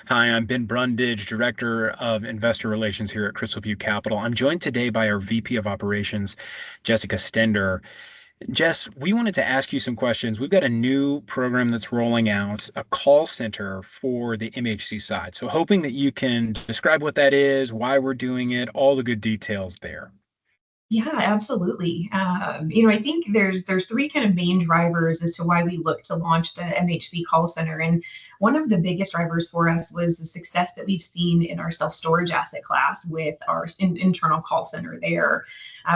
Hi, I'm Ben Brundage, Director of Investor Relations here at Crystal View Capital. I'm joined today by our VP of Operations, Jessica Stender. Jess, we wanted to ask you some questions. We've got a new program that's rolling out, a call center for the MHC side. So hoping that you can describe what that is, why we're doing it, all the good details there. Yeah, absolutely. I think there's three kind of main drivers as to why we look to launch the MHC call center, and one of the biggest drivers for us was the success that we've seen in our self-storage asset class with our internal call center there.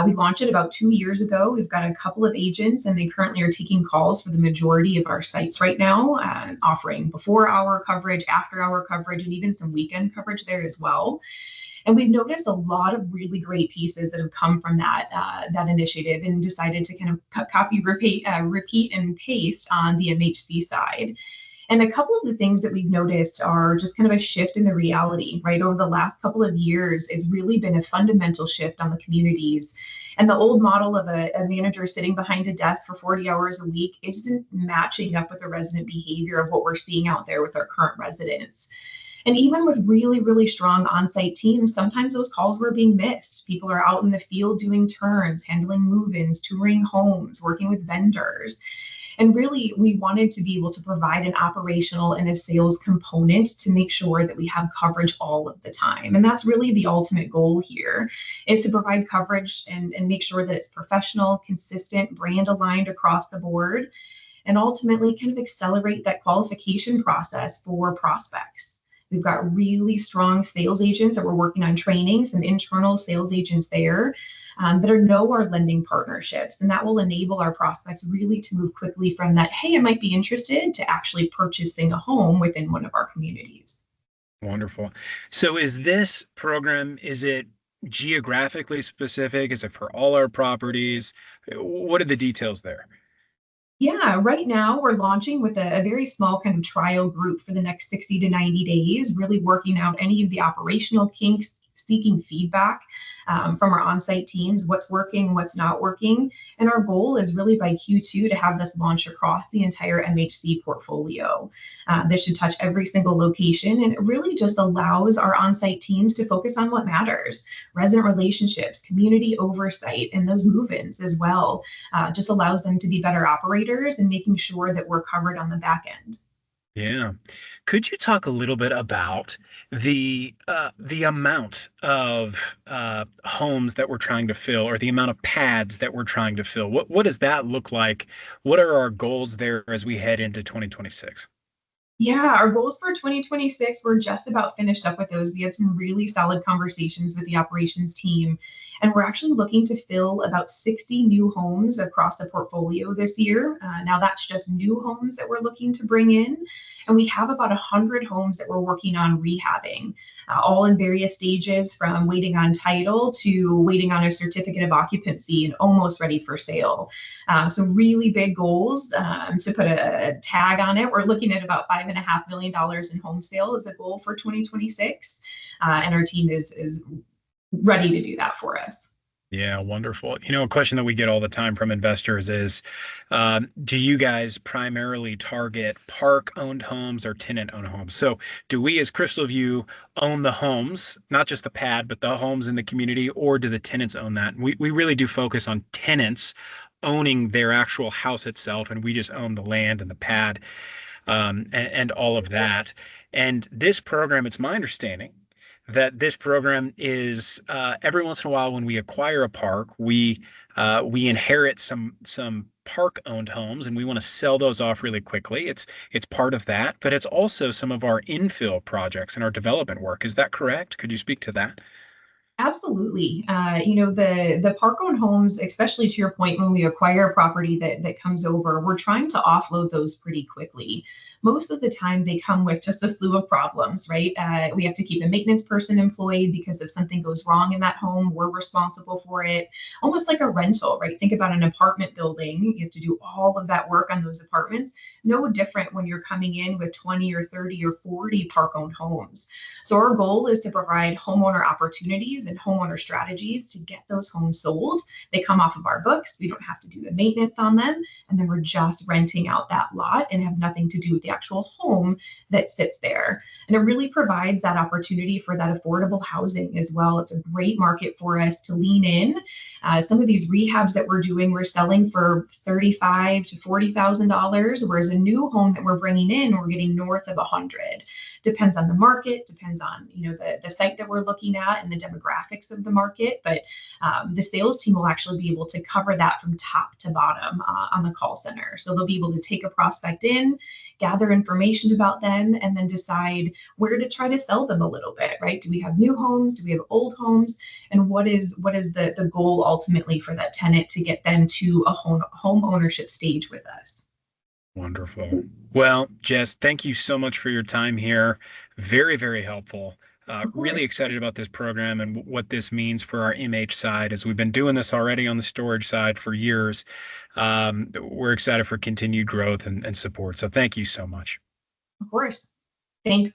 We launched it about 2 years ago. We've got a couple of agents, and they currently are taking calls for the majority of our sites right now, offering before-hour coverage, after-hour coverage, and even some weekend coverage there as well. And we've noticed a lot of really great pieces that have come from that initiative, and decided to kind of copy, repeat, and paste on the MHC side. And a couple of the things that we've noticed are just kind of a shift in the reality, right? Over the last couple of years, it's really been a fundamental shift on the communities. And the old model of a manager sitting behind a desk for 40 hours a week isn't matching up with the resident behavior of what we're seeing out there with our current residents. And even with really, really strong on-site teams, sometimes those calls were being missed. People are out in the field doing turns, handling move-ins, touring homes, working with vendors. And really, we wanted to be able to provide an operational and a sales component to make sure that we have coverage all of the time. And that's really the ultimate goal here, is to provide coverage and make sure that it's professional, consistent, brand aligned across the board, and ultimately kind of accelerate that qualification process for prospects. We've got really strong sales agents that we're working on training, some internal sales agents there that know our lending partnerships. And that will enable our prospects really to move quickly from that, hey, I might be interested, to actually purchasing a home within one of our communities. Wonderful. So is this program, is it geographically specific? Is it for all our properties? What are the details there? Yeah, right now we're launching with a very small kind of trial group for the next 60 to 90 days, really working out any of the operational kinks, seeking feedback from our on-site teams, what's working, what's not working. And our goal is really by Q2 to have this launch across the entire MHC portfolio. This should touch every single location, and it really just allows our on-site teams to focus on what matters: resident relationships, community oversight, and those move-ins as well. Just allows them to be better operators and making sure that we're covered on the back end. Yeah. Could you talk a little bit about the amount of homes that we're trying to fill, or the amount of pads that we're trying to fill? What does that look like? What are our goals there as we head into 2026? Yeah, our goals for 2026, we're just about finished up with those. We had some really solid conversations with the operations team, and we're actually looking to fill about 60 new homes across the portfolio this year. Now, that's just new homes that we're looking to bring in, and we have about 100 homes that we're working on rehabbing, all in various stages, from waiting on title to waiting on a certificate of occupancy and almost ready for sale. Some really big goals. To put a tag on it, we're looking at about $5.5 million in home sale as a goal for 2026, and our team is ready to do that for us. Yeah, wonderful. A question that we get all the time from investors is, do you guys primarily target park-owned homes or tenant-owned homes? So do we as Crystal View own the homes, not just the pad, but the homes in the community, or do the tenants own that? We really do focus on tenants owning their actual house itself, and we just own the land and the pad, and all of that. And this program, it's my understanding that this program is, every once in a while when we acquire a park, we inherit some park owned homes, and we want to sell those off really quickly. It's part of that, but it's also some of our infill projects and our development work. Is that correct? Could you speak to that? Absolutely. The park-owned homes, especially to your point, when we acquire a property that comes over, we're trying to offload those pretty quickly. Most of the time, they come with just a slew of problems, right? We have to keep a maintenance person employed because if something goes wrong in that home, we're responsible for it. Almost like a rental, right? Think about an apartment building. You have to do all of that work on those apartments. No different when you're coming in with 20 or 30 or 40 park-owned homes. So our goal is to provide homeowner opportunities and homeowner strategies to get those homes sold. They come off of our books. We don't have to do the maintenance on them. And then we're just renting out that lot and have nothing to do with the actual home that sits there. And it really provides that opportunity for that affordable housing as well. It's a great market for us to lean in. Some of these rehabs that we're doing, we're selling for $35,000 to $40,000, whereas a new home that we're bringing in, we're getting north of 100. Depends on the market, depends on the site that we're looking at and the demographics of the market. But the sales team will actually be able to cover that from top to bottom on the call center. So they'll be able to take a prospect in, gather information about them, and then decide where to try to sell them a little bit, right? Do we have new homes? Do we have old homes? And what is the goal ultimately for that tenant to get them to a home ownership stage with us? Wonderful. Well, Jess, thank you so much for your time here. Very, very helpful. Of Really course. excited about this program and what this means for our MH side, as we've been doing this already on the storage side for years. We're excited for continued growth and support. So thank you so much. Of course. Thanks.